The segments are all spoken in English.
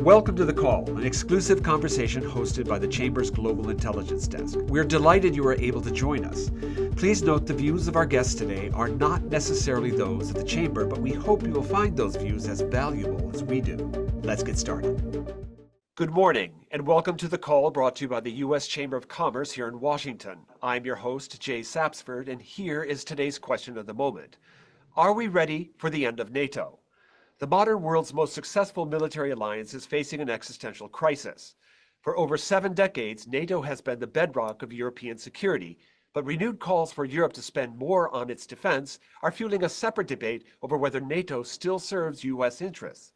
Welcome to The Call, an exclusive conversation hosted by the Chamber's Global Intelligence Desk. We're delighted you are able to join us. Please note the views of our guests today are not necessarily those of the Chamber, but we hope you will find those views as valuable as we do. Let's get started. Good morning, and welcome to The Call, brought to you by the U.S. Chamber of Commerce here in Washington. I'm your host, Jay Sapsford, and here is today's question of the moment. Are we ready for the end of NATO? The modern world's most successful military alliance is facing an existential crisis. For over 7 decades, NATO has been the bedrock of European security, but renewed calls for Europe to spend more on its defense are fueling a separate debate over whether NATO still serves U.S. interests.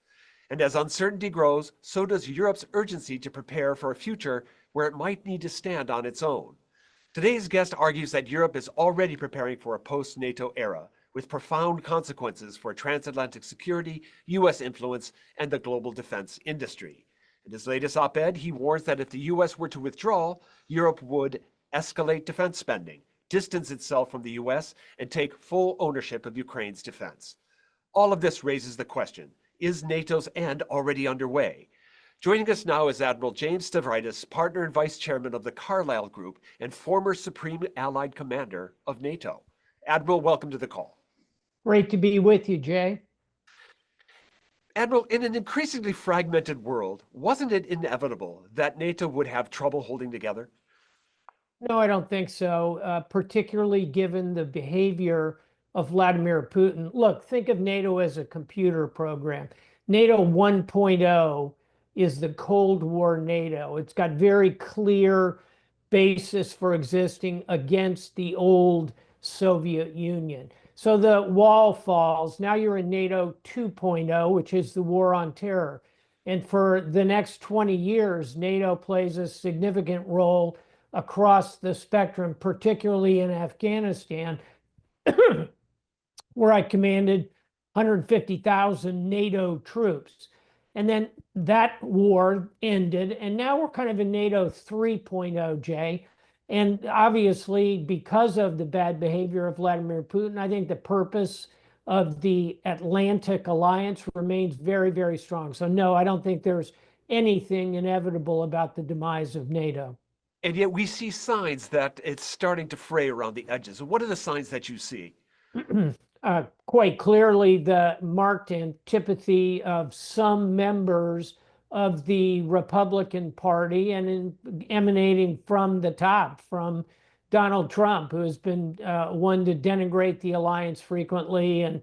And as uncertainty grows, so does Europe's urgency to prepare for a future where it might need to stand on its own. Today's guest argues that Europe is already preparing for a post-NATO era, with profound consequences for transatlantic security, U.S. influence, and the global defense industry. In his latest op-ed, he warns that if the U.S. were to withdraw, Europe would escalate defense spending, distance itself from the U.S., and take full ownership of Ukraine's defense. All of this raises the question, is NATO's end already underway? Joining us now is Admiral James Stavridis, partner and vice chairman of the Carlyle Group and former Supreme Allied Commander of NATO. Admiral, welcome to The Call. Great to be with you, Jay. Admiral, in an increasingly fragmented world, wasn't it inevitable that NATO would have trouble holding together? No, I don't think so, particularly given the behavior of Vladimir Putin. Look, think of NATO as a computer program. NATO 1.0 is the Cold War NATO. It's got very clear basis for existing against the old Soviet Union. So the wall falls. Now you're in NATO 2.0, which is the war on terror. And for the next 20 years, NATO plays a significant role across the spectrum, particularly in Afghanistan, where I commanded 150,000 NATO troops. And then that war ended, and now we're kind of in NATO 3.0, Jay. And obviously, because of the bad behavior of Vladimir Putin, I think the purpose of the Atlantic Alliance remains very, very strong. So no, I don't think there's anything inevitable about the demise of NATO. And yet we see signs that it's starting to fray around the edges. What are the signs that you see? Quite clearly, the marked antipathy of some members of the Republican Party and emanating from the top, from Donald Trump, who has been one to denigrate the alliance frequently and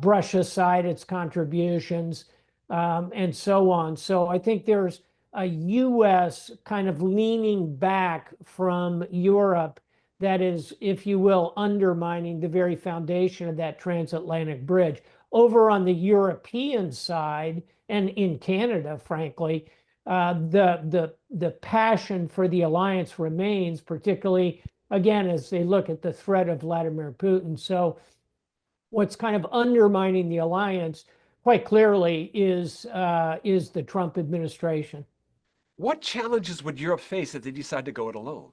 brush aside its contributions and so on. So I think there's a U.S. kind of leaning back from Europe that is, if you will, undermining the very foundation of that transatlantic bridge. Over on the European side, and in Canada, frankly, the passion for the alliance remains, particularly, again, as they look at the threat of Vladimir Putin. So what's kind of undermining the alliance, quite clearly, is the Trump administration. What challenges would Europe face if they decide to go it alone?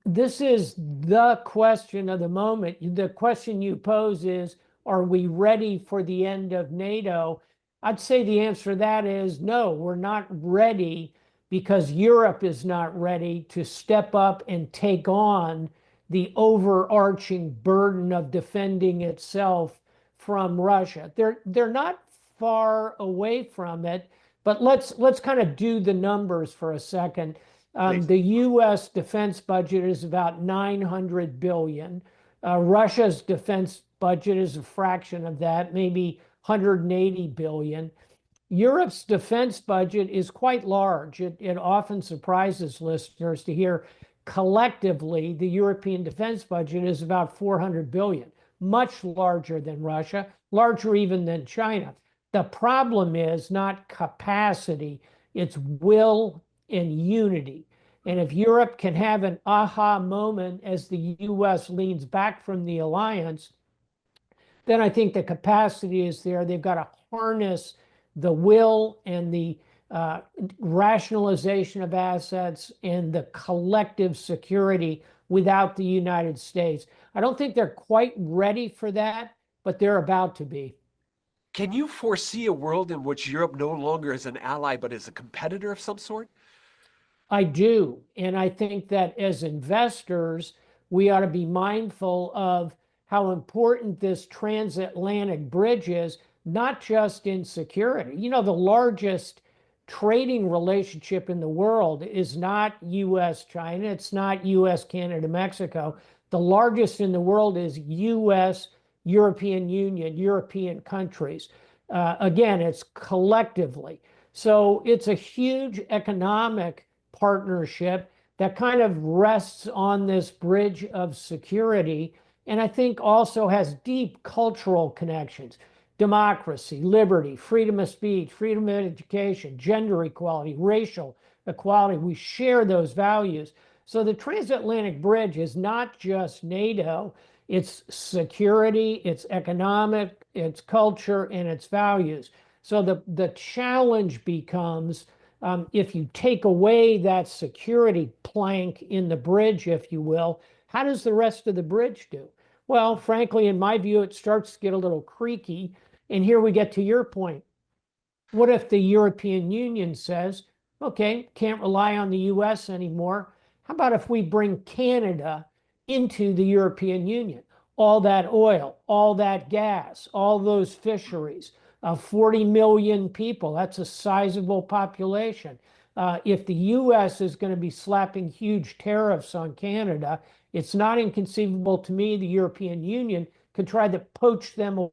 This is the question of the moment. The question you pose is, are we ready for the end of NATO? I'd say the answer to that is no, we're not ready, because Europe is not ready to step up and take on the overarching burden of defending itself from Russia. They're not far away from it, but let's kind of do the numbers for a second. The U.S. defense budget is about $900 billion. Russia's defense budget is a fraction of that, maybe $180 billion. Europe's defense budget is quite large. It often surprises listeners to hear collectively the European defense budget is about $400 billion, much larger than Russia, larger even than China. The problem is not capacity, it's will and unity. And if Europe can have an aha moment as the U.S. leans back from the alliance, then I think the capacity is there. They've got to harness the will and the rationalization of assets and the collective security without the United States. I don't think they're quite ready for that, but they're about to be. Can you foresee a world in which Europe no longer is an ally, but is a competitor of some sort? I do. And I think that as investors, we ought to be mindful of how important this transatlantic bridge is, not just in security. You know, the largest trading relationship in the world is not US China, it's not US Canada Mexico. The largest in the world is US European Union, European countries. Again, it's collectively. So it's a huge economic partnership that kind of rests on this bridge of security, and I think also has deep cultural connections. Democracy, liberty, freedom of speech, freedom of education, gender equality, racial equality. We share those values. So the transatlantic bridge is not just NATO, it's security, it's economic, it's culture, and it's values. So the challenge becomes if you take away that security plank in the bridge, if you will, how does the rest of the bridge do? Well, frankly, in my view, it starts to get a little creaky. And here we get to your point. What if the European Union says, okay, can't rely on the US anymore? How about if we bring Canada into the European Union? All that oil, all that gas, all those fisheries, 40 million people, that's a sizable population. If the US is going to be slapping huge tariffs on Canada, it's not inconceivable to me the European Union could try to poach them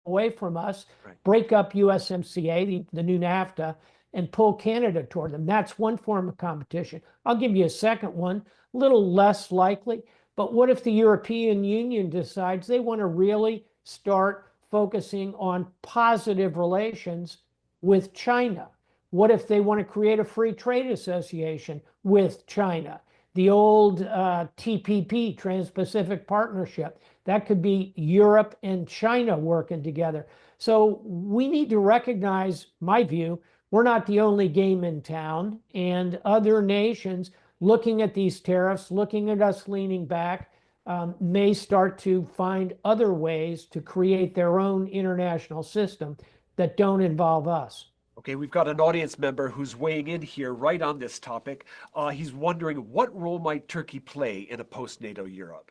away from us, Right. break up USMCA, the new NAFTA, and pull Canada toward them. That's one form of competition. I'll give you a second one, a little less likely. But what if the European Union decides they want to really start focusing on positive relations with China? What if they want to create a free trade association with China? The old TPP, Trans-Pacific Partnership, that could be Europe and China working together. So we need to recognize, my view, we're not the only game in town, and other nations looking at these tariffs, looking at us leaning back, may start to find other ways to create their own international system that don't involve us. Okay, we've got an audience member who's weighing in here right on this topic. He's wondering, what role might Turkey play in a post-NATO Europe?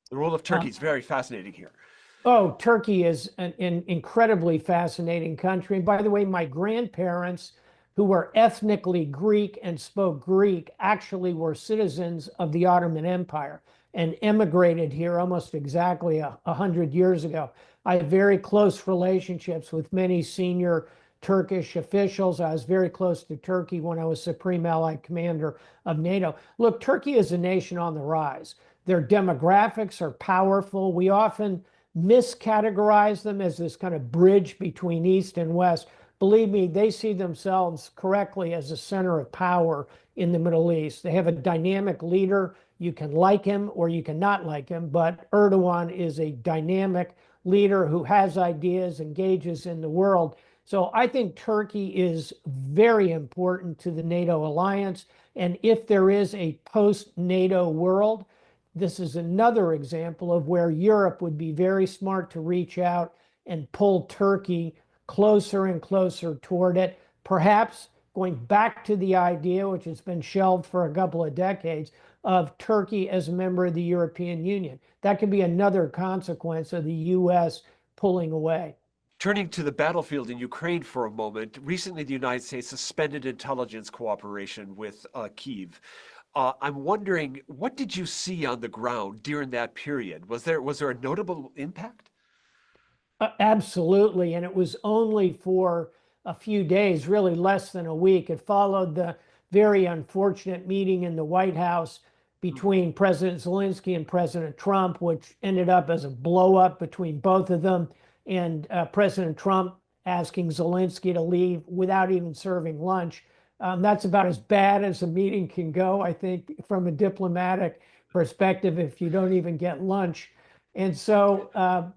The role of Turkey is very fascinating here. Oh, Turkey is an incredibly fascinating country. And by the way, my grandparents, who were ethnically Greek and spoke Greek, actually were citizens of the Ottoman Empire and emigrated here almost exactly 100 years ago. I have very close relationships with many senior Turkish officials. I was very close to Turkey when I was Supreme Allied Commander of NATO. Look, Turkey is a nation on the rise. Their demographics are powerful. We often miscategorize them as this kind of bridge between East and West. Believe me, they see themselves correctly as a center of power in the Middle East. They have a dynamic leader. You can like him or you can not like him, but Erdogan is a dynamic leader who has ideas, engages in the world. So I think Turkey is very important to the NATO alliance. And if there is a post-NATO world, this is another example of where Europe would be very smart to reach out and pull Turkey closer and closer toward it, perhaps going back to the idea, which has been shelved for a couple of decades, of Turkey as a member of the European Union. That could be another consequence of the US pulling away. Turning to the battlefield in Ukraine for a moment, recently the United States suspended intelligence cooperation with Kyiv. I'm wondering, what did you see on the ground during that period? Was there a notable impact? Absolutely. And it was only for a few days, really less than a week. It followed the very unfortunate meeting in the White House between President Zelensky and President Trump, which ended up as a blow up between both of them. And President Trump asking Zelensky to leave without even serving lunch. That's about as bad as a meeting can go, I think, from a diplomatic perspective, if you don't even get lunch. And so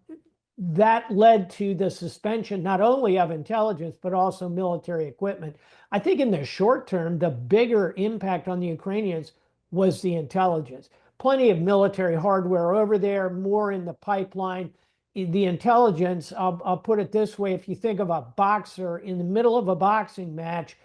that led to the suspension not only of intelligence, but also military equipment. I think in the short term, the bigger impact on the Ukrainians was the intelligence. Plenty of military hardware over there, more in the pipeline. the intelligence, I'll put it this way. If you think of a boxer in the middle of a boxing match,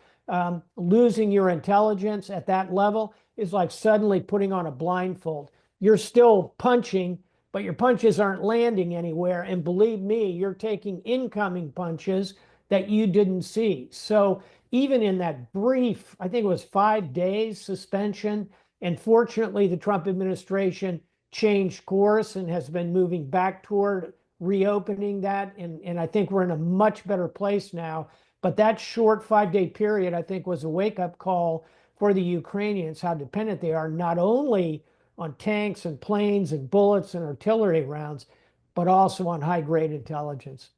losing your intelligence at that level is like suddenly putting on a blindfold. You're still punching, but your punches aren't landing anywhere. And believe me, you're taking incoming punches that you didn't see. So even in that brief, I think it was 5 days suspension, and fortunately, the Trump administration changed course and has been moving back toward reopening that. And I think we're in a much better place now. But that short 5 day period, I think, was a wake-up call for the Ukrainians, how dependent they are not only on tanks and planes and bullets and artillery rounds, but also on high-grade intelligence.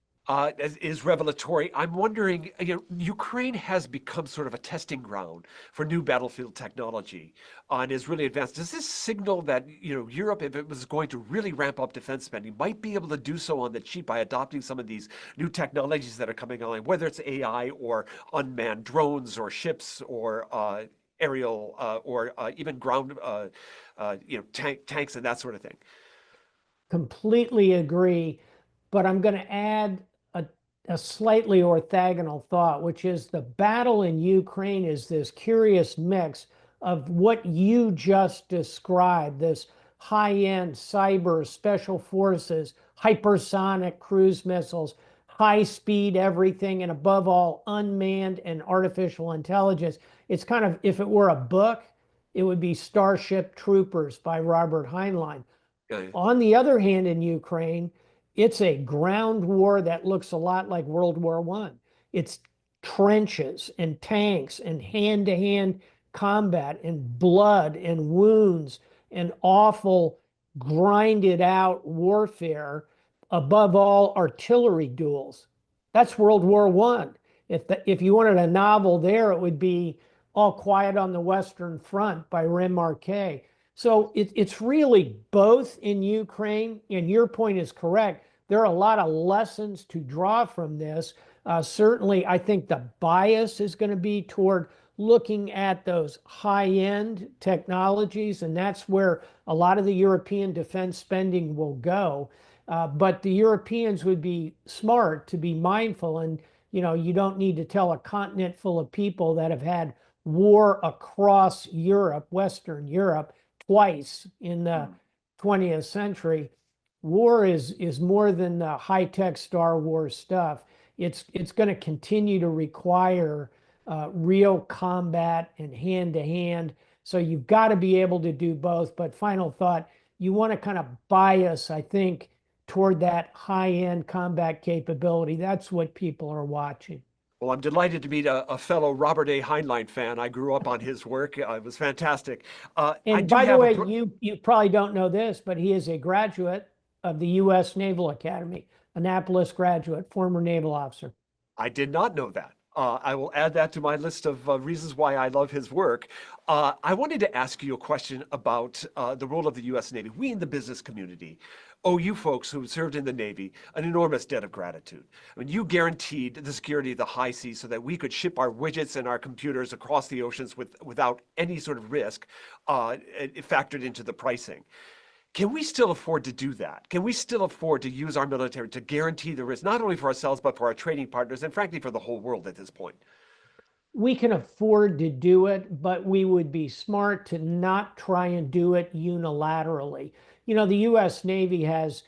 Is revelatory. I'm wondering, Ukraine has become sort of a testing ground for new battlefield technology and is really advanced. Does this signal that, Europe, if it was going to really ramp up defense spending, might be able to do so on the cheap by adopting some of these new technologies that are coming online, whether it's AI or unmanned drones or ships or aerial or even ground, tanks and that sort of thing? Completely agree. But I'm going to add a slightly orthogonal thought, which is the battle in Ukraine is this curious mix of what you just described, this high-end cyber special forces, hypersonic cruise missiles, high-speed everything, and above all, unmanned and artificial intelligence. It's kind of, if it were a book, it would be Starship Troopers by Robert Heinlein. Okay. On the other hand, in Ukraine, it's a ground war that looks a lot like World War I. It's trenches and tanks and hand-to-hand combat and blood and wounds and awful grinded out warfare. Above all, artillery duels. That's World War I. If you wanted a novel there, it would be All Quiet on the Western Front by Rim Marquet. So it's really both in Ukraine, and your point is correct. There are a lot of lessons to draw from this. Certainly, I think the bias is going to be toward looking at those high-end technologies, and that's where a lot of the European defense spending will go. But the Europeans would be smart to be mindful, and you don't need to tell a continent full of people that have had war across Europe, Western Europe, twice in the 20th century. War is more than the high-tech Star Wars stuff. It's going to continue to require real combat and hand-to-hand. So you've got to be able to do both. But final thought, you want to kind of bias, I think, toward that high-end combat capability. That's what people are watching. Well, I'm delighted to meet a fellow Robert A. Heinlein fan. I grew up on his work. It was fantastic. I And do by the have way, you probably don't know this, but he is a graduate of the U.S. Naval Academy, Annapolis graduate, former naval officer. I did not know that. I will add that to my list of reasons why I love his work. I wanted to ask you a question about the role of the U.S. Navy. We in the business community owe you folks who served in the Navy an enormous debt of gratitude. I mean, you guaranteed the security of the high seas so that we could ship our widgets and our computers across the oceans without any sort of risk factored into the pricing. Can we still afford to do that? Can we still afford to use our military to guarantee the risk, not only for ourselves, but for our trading partners and frankly, for the whole world at this point? We can afford to do it, but we would be smart to not try and do it unilaterally. The U.S. Navy has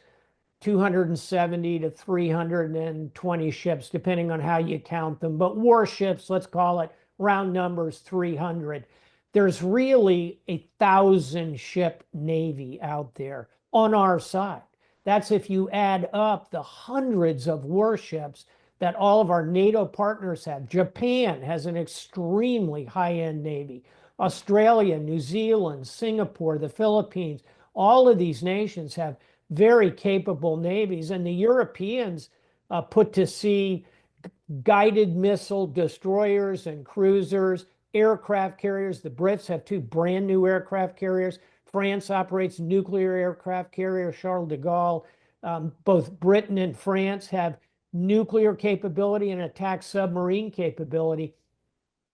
270 to 320 ships, depending on how you count them. But warships, let's call it round numbers, 300. There's really 1,000-ship Navy out there on our side. That's if you add up the hundreds of warships that all of our NATO partners have. Japan has an extremely high-end Navy. Australia, New Zealand, Singapore, the Philippines, all of these nations have very capable navies. And the Europeans put to sea guided missile destroyers and cruisers, aircraft carriers. The Brits have 2 brand new aircraft carriers. France operates nuclear aircraft carrier, Charles de Gaulle. Both Britain and France have nuclear capability and attack submarine capability.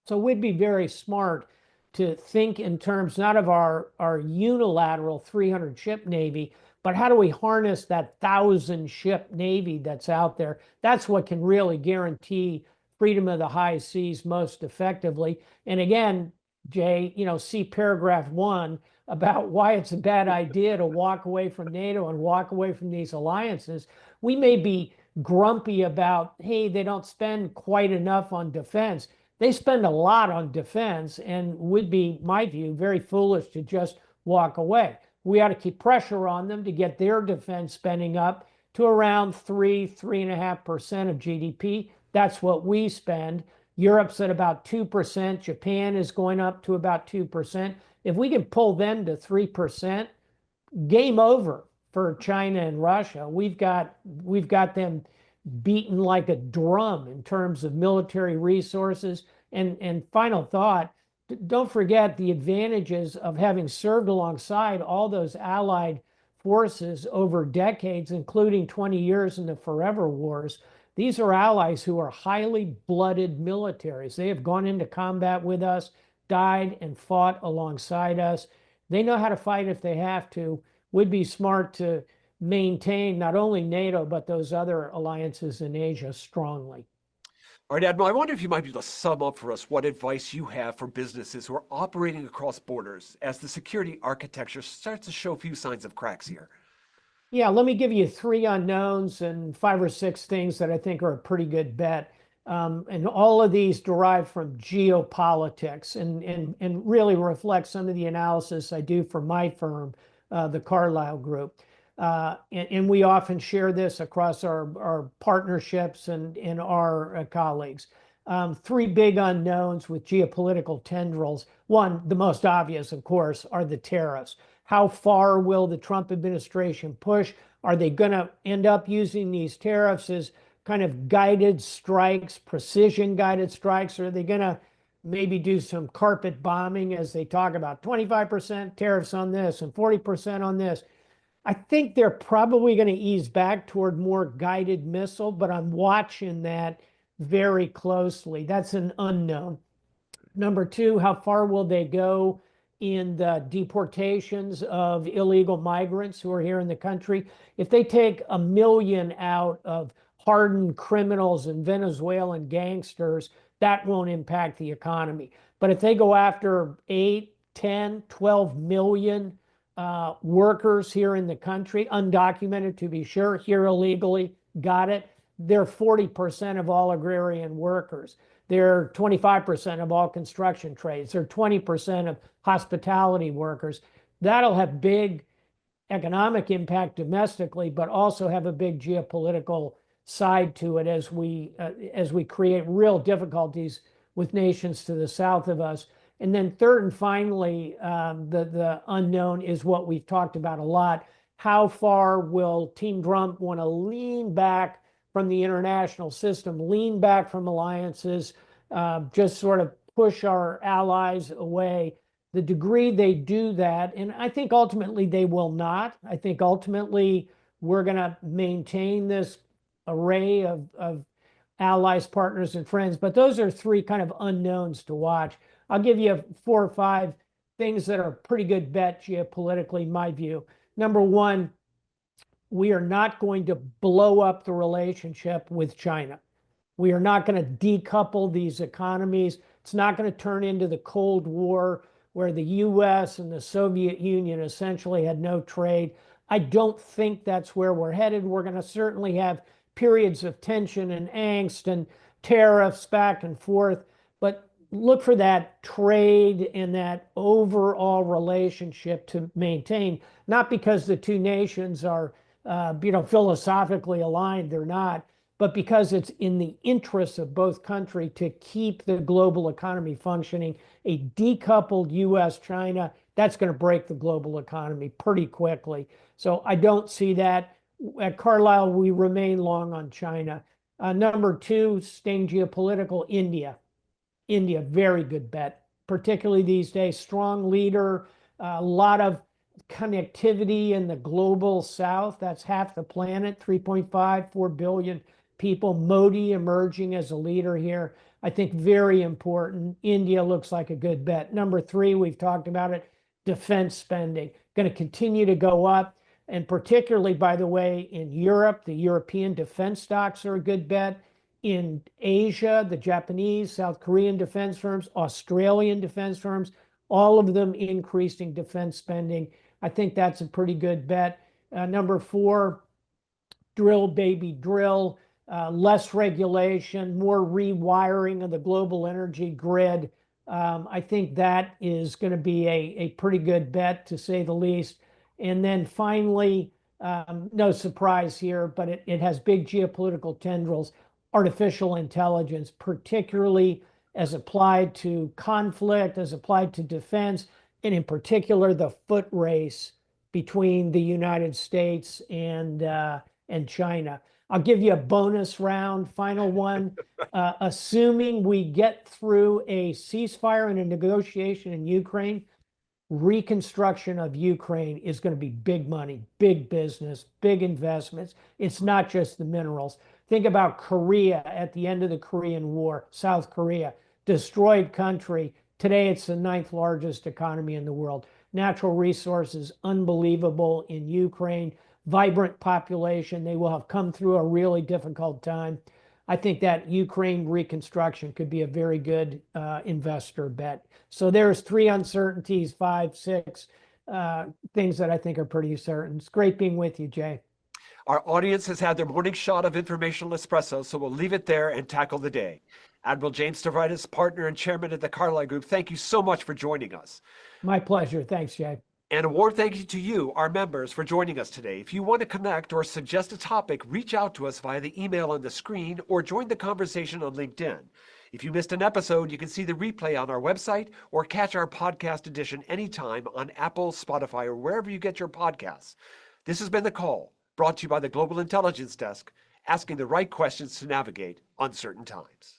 So we'd be very smart to think in terms not of our unilateral 300 ship Navy, but how do we harness that 1,000 ship Navy that's out there? That's what can really guarantee freedom of the high seas most effectively. And again, Jay, see paragraph 1 about why it's a bad idea to walk away from NATO and walk away from these alliances. We may be grumpy about, hey, they don't spend quite enough on defense. They spend a lot on defense and would be, my view, very foolish to just walk away. We ought to keep pressure on them to get their defense spending up to around 3.5% of GDP. That's what we spend. Europe's at about 2%. Japan is going up to about 2%. If we can pull them to 3%, game over for China and Russia. We've got them beaten like a drum in terms of military resources. And final thought, don't forget the advantages of having served alongside all those allied forces over decades, including 20 years in the forever wars. These are allies who are highly blooded militaries. They have gone into combat with us, died and fought alongside us. They know how to fight if they have to. Would be smart to maintain not only NATO, but those other alliances in Asia strongly. All right, Admiral, I wonder if you might be able to sum up for us what advice you have for businesses who are operating across borders as the security architecture starts to show a few signs of cracks here. Yeah, let me give you 3 unknowns and 5 or 6 things that I think are a pretty good bet. And all of these derive from geopolitics and really reflect some of the analysis I do for my firm, the Carlyle Group. And we often share this across our partnerships and our colleagues. 3 big unknowns with geopolitical tendrils. One, the most obvious, of course, are the tariffs. How far will the Trump administration push? Are they going to end up using these tariffs as kind of guided strikes, precision guided strikes? Or are they going to maybe do some carpet bombing as they talk about 25% tariffs on this and 40% on this? I think they're probably going to ease back toward more guided missile, but I'm watching that very closely. That's an unknown. Number 2, how far will they go in the deportations of illegal migrants who are here in the country? If they take 1 million out of hardened criminals and Venezuelan gangsters, that won't impact the economy. But if they go after 8, 10, 12 million workers here in the country, undocumented to be sure, here illegally, got it, they're 40% of all agrarian workers. They're 25% of all construction trades. They're 20% of hospitality workers. That'll have big economic impact domestically, but also have a big geopolitical side to it as we create real difficulties with nations to the south of us. And then third and finally, the unknown is what we've talked about a lot. How far will Team Trump want to lean back from the international system, lean back from alliances, just sort of push our allies away? The degree they do that, and I think ultimately they will not. I think ultimately we're going to maintain this array of allies, partners, and friends. But those are 3 kind of unknowns to watch. I'll give you 4 or 5 things that are a pretty good bet geopolitically, in my view. Number 1, we are not going to blow up the relationship with China. We are not going to decouple these economies. It's not going to turn into the Cold War where the US and the Soviet Union essentially had no trade. I don't think that's where we're headed. We're going to certainly have periods of tension and angst and tariffs back and forth, but look for that trade and that overall relationship to maintain, not because the 2 nations are philosophically aligned, they're not, but because it's in the interests of both countries to keep the global economy functioning. A decoupled US-China, that's going to break the global economy pretty quickly. So I don't see that. At Carlyle, we remain long on China. Number 2, staying geopolitical, India. India, very good bet, particularly these days. Strong leader, a lot of connectivity in the global south. That's half the planet, 3.5, 4 billion people. Modi emerging as a leader here. I think very important. India looks like a good bet. Number three, we've talked about it, defense spending, going to continue to go up. And particularly, by the way, in Europe, the European defense stocks are a good bet. In Asia, the Japanese, South Korean defense firms, Australian defense firms, all of them increasing defense spending. I think that's a pretty good bet. Number four, drill, baby, drill. Less regulation, more rewiring of the global energy grid. I think that is going to be a pretty good bet, to say the least. And then finally, no surprise here, but it has big geopolitical tendrils, artificial intelligence, particularly as applied to conflict, as applied to defense, and in particular, the foot race between the United States and China. I'll give you a bonus round, final one. Assuming we get through a ceasefire and a negotiation in Ukraine, reconstruction of Ukraine is going to be big money, big business, big investments. It's not just the minerals. Think about Korea at the end of the Korean War, South Korea, destroyed country. Today, it's the 9th largest economy in the world. Natural resources, unbelievable in Ukraine. Vibrant population. They will have come through a really difficult time. I think that Ukraine reconstruction could be a very good investor bet. So there's three uncertainties, 5, 6 things that I think are pretty certain. It's great being with you, Jay. Our audience has had their morning shot of informational espresso, so we'll leave it there and tackle the day. Admiral James Stavridis, partner and chairman at the Carlyle Group, thank you so much for joining us. My pleasure. Thanks, Jay. And a warm thank you to you, our members, for joining us today. If you want to connect or suggest a topic, reach out to us via the email on the screen or join the conversation on LinkedIn. If you missed an episode, you can see the replay on our website or catch our podcast edition anytime on Apple, Spotify, or wherever you get your podcasts. This has been The Call, brought to you by the Global Intelligence Desk, asking the right questions to navigate uncertain times.